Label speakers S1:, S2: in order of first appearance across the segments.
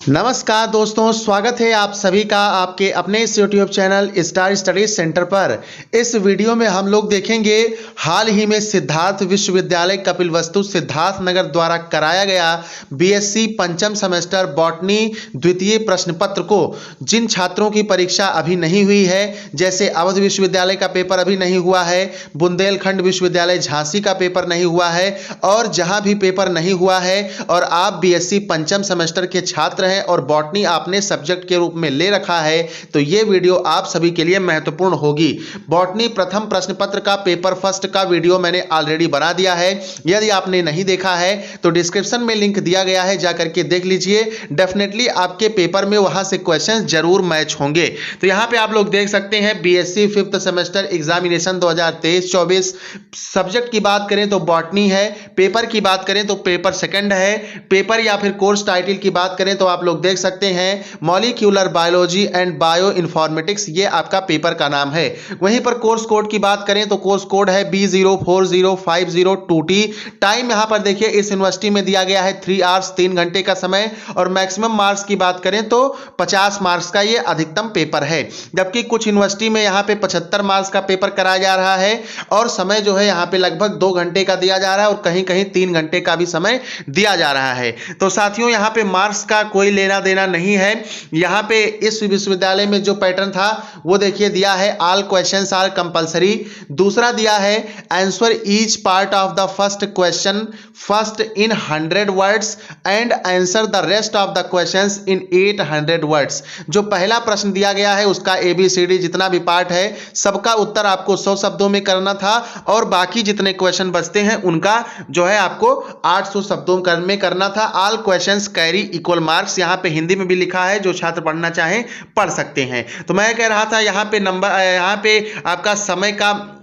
S1: नमस्कार दोस्तों, स्वागत है आप सभी का आपके अपने इस YouTube channel star studies centre पर। इस वीडियो में हम लोग देखेंगे हाल ही में सिद्धार्थ विश्वविद्यालय कपिलवस्तु सिद्धार्थ नगर द्वारा कराया गया बीएससी पंचम सेमेस्टर बॉटनी द्वितीय प्रश्न पत्र को। जिन छात्रों की परीक्षा अभी नहीं हुई है, जैसे अवध विश्वविद्यालय का पेपर अभी नहीं हुआ है, बुंदेलखंड विश्वविद्यालय झांसी का पेपर नहीं हुआ है, और जहां भी पेपर नहीं हुआ है और आप बीएससी पंचम सेमेस्टर के छात्र हैं और बॉटनी आपने सब्जेक्ट के रूप में ले रखा है, तो ये वीडियो आप सभी के लिए महत्वपूर्ण होगी। बॉटनी प्रथम प्रश्न पत्र का पेपर फर्स्ट का वीडियो मैंने ऑलरेडी बना दिया है। यदि आपने नहीं देखा है तो डिस्क्रिप्शन में लिंक दिया गया है, जाकर के देख लीजिए। डेफिनेटली आपके पेपर में वहां से क्वेश्चन जरूर मैच होंगे। तो यहां पे आप लोग देख सकते हैं BSc fifth semester examination 2023-24। Subject की बात करें तो बॉटनी है, पेपर की बात करें तो पेपर सेकंड है, पेपर या फिर कोर्स टाइटल की बात करें तो आप लोग देख सकते हैं molecular biology and bio informatics, ये आपका पेपर का नाम है। वहीं पर कोर्स कोड की बात करें तो कोर्स कोड है B040502T। टाइम यहां पर देखिए इस यूनिवर्सिटी में दिया गया है 3 आवर्स 3 घंटे का समय, और मैक्सिमम मार्क्स की बात करें तो 50 मार्क्स का ये अधिकतम पेपर है। जबकि कुछ यूनिवर्सिटी में यहां पे 75 मार्क्स का पेपर कराया जा रहा है और समय जो है यहां पे लगभग 2 घंटे का दिया जा रहा है और कहीं कहीं 3 घंटे का भी समय दिया जा रहा है। तो साथियों यहां पे मार्क्स का कोई लेना देना नहीं है। यहां पे इस विश्वविद्यालय में जो पैटर्न था वो देखिए दिया है ऑल क्वेश्चंस आर कंपलसरी। दूसरा दिया है answer each part of the first question first in 100 words and answer the rest of the questions in 800 words. जो पहला प्रश्न दिया गया है उसका ABCD जितना भी पार्ट है सबका उत्तर आपको 100 शब्दों में करना था, और बाकी जितने क्वेश्चन बचते हैं उनका जो है आपको 800 शब्दों में करना था। All questions carry equal marks, यहां पे हिंदी में भी लिखा है, जो छात्र पढ़ना चाहें पढ़ सकते हैं। तो मैं कह रहा था यहां पे यहां पे आपका समय का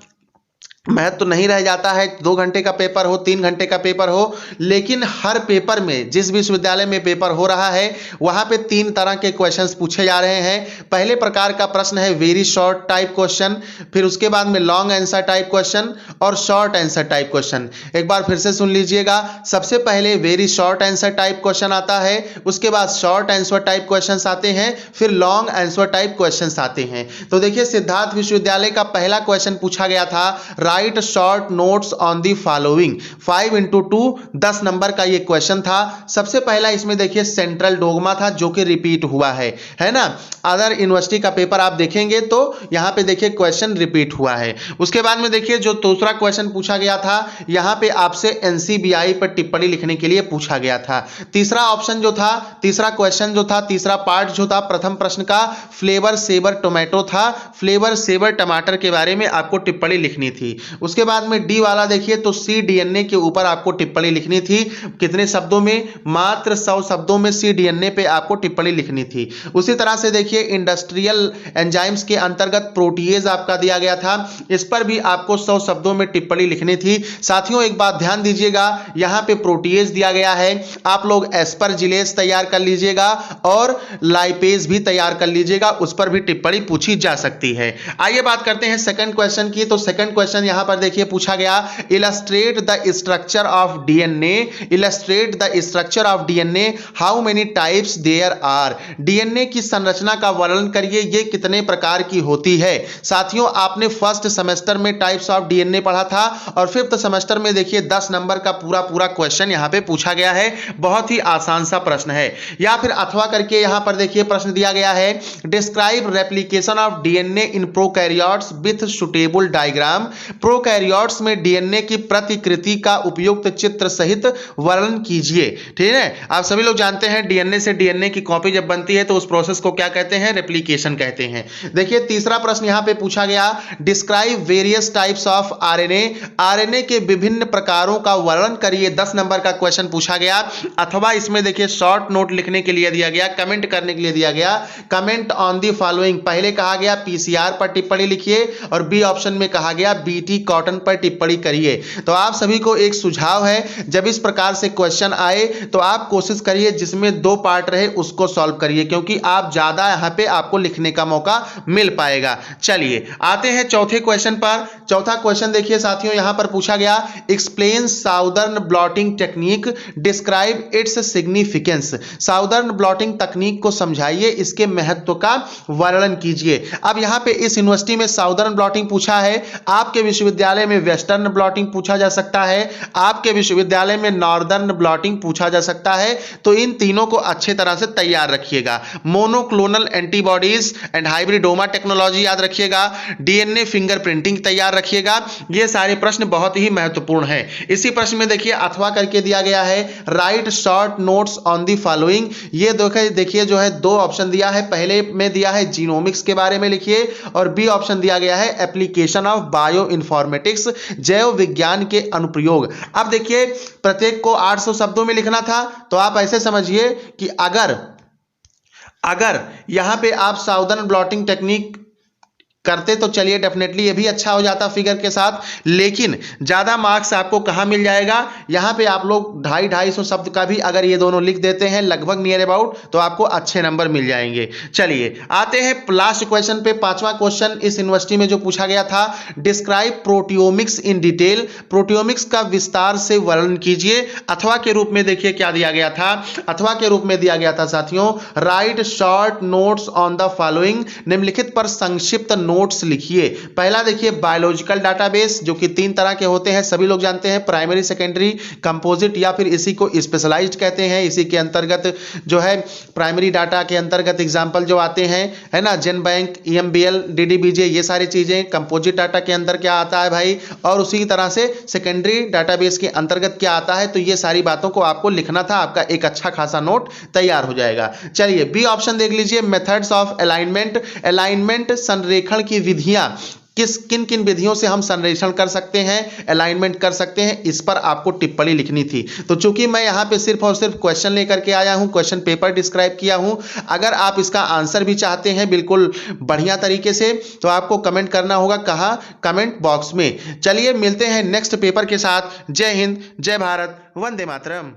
S1: महत्व तो नहीं रह जाता है। 2 घंटे का पेपर हो, 3 घंटे का पेपर हो, लेकिन हर पेपर में जिस विश्वविद्यालय में पेपर हो रहा है वहां पे 3 तरह के क्वेश्चंस पूछे जा रहे हैं। पहले प्रकार का प्रश्न है वेरी शॉर्ट टाइप क्वेश्चन, फिर उसके बाद में लॉन्ग आंसर टाइप क्वेश्चन और शॉर्ट आंसर टाइप क्वेश्चन। एक बार फिर से सुन लीजिएगा। सबसे पहले very short answer type question आता है, उसके बाद शॉर्ट आंसर टाइप क्वेश्चन आते हैं, फिर लॉन्ग आंसर टाइप क्वेश्चन आते हैं। तो देखिए सिद्धार्थ विश्वविद्यालय का पहला क्वेश्चन पूछा गया था, right short notes on the following. 5 into 2 10 number का ये क्वेश्चन था। सबसे पहला इसमें देखिए सेंट्रल डोगमा था जो कि रिपीट हुआ है ना। अदर यूनिवर्सिटी का पेपर आप देखेंगे तो यहां पे देखिए क्वेश्चन रिपीट हुआ है। उसके बाद में देखिए जो दूसरा क्वेश्चन पूछा गया था, यहां पे आपसे NCBI पर टिप्पणी लिखने के लिए पूछा गया था। तीसरा ऑप्शन जो था, तीसरा क्वेश्चन जो था, तीसरा पार्ट जो था प्रथम प्रश्न का, फ्लेवर सेवर टोमेटो था। फ्लेवर सेवर टमाटर के बारे में आपको टिप्पणी लिखनी थी। उसके बाद में डी वाला देखिए तो cDNA के ऊपर आपको टिप्पणी लिखनी थी। कितने शब्दों में? मात्र 100 शब्दों में cDNA पे आपको टिप्पणी लिखनी थी। उसी तरह से देखिए इंडस्ट्रियल एंजाइम्स के अंतर्गत प्रोटीएज आपका दिया गया था, इस पर भी आपको 100 शब्दों में टिप्पणी लिखनी थी। साथियों एक बात ध्यान दीजिएगा, यहां पे प्रोटीएज दिया गया है, आप लोग एस्परजिलेज तैयार कर लीजिएगा और लाइपेज भी तैयार कर लीजिएगा, उस पर भी टिप्पणी पूछी जा सकती है। आइए बात करते हैं सेकंड क्वेश्चन की। तो सेकंड क्वेश्चन यहां पर देखिए पूछा गया, illustrate the structure of DNA, illustrate the structure of DNA, how many types there are. DNA की संरचना का वर्णन करिए, ये कितने प्रकार की होती है। साथियों आपने फर्स्ट सेमेस्टर में टाइप्स ऑफ DNA पढ़ा था और फिफ्थ सेमेस्टर में देखिए 10 नंबर का पूरा क्वेश्चन यहां पे पूछा गया है। बहुत ही आसान सा प्रश्न है। या फिर अथवा करके यहां पर देखिए प्रश्न दिया गया है, describe replication of DNA in prokaryotes with suitable diagram. Prokaryotes में DNA की प्रतिकृति का उपयुक्त चित्र सहित वर्णन कीजिए। ठीक है, आप सभी लोग जानते हैं DNA से DNA की कॉपी जब बनती है तो उस प्रोसेस को क्या कहते हैं? रेप्लिकेशन कहते हैं। देखिए तीसरा प्रश्न यहां पे पूछा गया, describe various types of RNA, RNA के विभिन्न प्रकारों का वर्णन करिए। 10 नंबर का क्वेश्चन पूछा गया। अथवा इसमें देखिए शॉर्ट नोट लिखने के लिए दिया गया, कमेंट करने के लिए दिया गया, कमेंट ऑन दी फॉलोइंग। पहले कहा गया PCR पर टिप्पणी लिखिए और बी ऑप्शन में कहा गया B टीटी कॉटन पर टिप्पणी करिए। तो आप सभी को एक सुझाव है, जब इस प्रकार से क्वेश्चन आए तो आप कोशिश करिए जिसमें 2 पार्ट रहे उसको सॉल्व करिए, क्योंकि आप ज्यादा यहां पे आपको लिखने का मौका मिल पाएगा। चलिए आते हैं चौथे क्वेश्चन पर। चौथा क्वेश्चन देखिए साथियों, यहां पर पूछा गया explain southern blotting technique, describe its significance. Southern blotting तकनीक को समझाइए, इसके महत्व का वर्णन कीजिए। अब यहां पे इस यूनिवर्सिटी में साउदर्न ब्लॉटिंग पूछा है, आपके विश्वविद्यालय में वेस्टर्न ब्लॉटिंग पूछा जा सकता है, आपके विश्वविद्यालय में नॉर्दर्न ब्लॉटिंग पूछा जा सकता है। तो इन तीनों को अच्छे तरह से तैयार रखिएगा। Monoclonal antibodies and hybridoma technology याद रखिएगा, डीएनए फिंगरप्रिंटिंग तैयार रखिएगा। ये सारे प्रश्न बहुत ही महत्वपूर्ण हैं। इसी प्रश्न में देखिए अथवा करके दिया गया है, right short notes on the following. ये देखिए जो है 2 ऑप्शन दिया है, पहले में दिया है जीनोमिक्स के बारे में लिखिए और बी ऑप्शन दिया गया है एप्लीकेशन ऑफ बायो इन्फॉर्मेटिक्स, जैव विज्ञान के अनुप्रयोग। अब देखिए प्रत्येक को 800 शब्दों में लिखना था, तो आप ऐसे समझिए कि अगर यहां पे आप साउदर्न ब्लॉटिंग टेक्निक करते तो चलिए डेफिनेटली ये भी अच्छा हो जाता फिगर के साथ, लेकिन ज्यादा मार्क्स आपको कहां मिल जाएगा, यहां पे आप लोग 250-250 शब्द का भी अगर ये दोनों लिख देते हैं लगभग नियर अबाउट, तो आपको अच्छे नंबर मिल जाएंगे। चलिए आते हैं लास्ट क्वेश्चन पे। 5वां क्वेश्चन इस यूनिवर्सिटी में जो पूछा गया था, describe proteomics in detail. Proteomics का विस्तार से वर्णन कीजिए। अथवा के रूप में देखिए क्या दिया गया था, अथवा के रूप में दिया गया था साथियों, right short notes on the following. निम्नलिखित पर संक्षिप्त नोट्स लिखिए। पहला देखिए बायोलॉजिकल डाटाबेस, जो कि 3 तरह के होते हैं, सभी लोग जानते हैं, प्राइमरी, सेकेंडरी, कंपोजिट या फिर इसी को स्पेशलाइज्ड कहते हैं। इसी के अंतर्गत जो है प्राइमरी डाटा के अंतर्गत एग्जांपल जो आते हैं, है ना, जेन बैंक, ईएमबीएल, डीडीबीजे, ये सारी चीजें। कंपोजिट डाटा के अंदर क्या आता है भाई, और उसी तरह से सेकेंडरी डाटाबेस के अंतर्गत क्या आता है। तो ये सारी बातों को आपको लिखना था, आपका एक अच्छा खासा नोट तैयार हो जाएगा। चलिए बी ऑप्शन देख लीजिए, मेथड्स ऑफ अलाइनमेंट। अलाइनमेंट संरेखण की विधियां, किन किन विधियों से हम संरेखण कर सकते हैं, अलाइनमेंट कर सकते हैं, इस पर आपको टिप्पणी लिखनी थी। तो चूंकि मैं यहां पे सिर्फ और सिर्फ क्वेश्चन लेकर के आया हूं, क्वेश्चन पेपर डिस्क्राइब किया हूं, अगर आप इसका आंसर भी चाहते हैं बिल्कुल बढ़िया तरीके से, तो आपको कमेंट करना होगा, कहां, कमेंट बॉक्स में। चलिए मिलते हैं नेक्स्ट पेपर के साथ। जय हिंद, जय भारत, वंदे मातरम।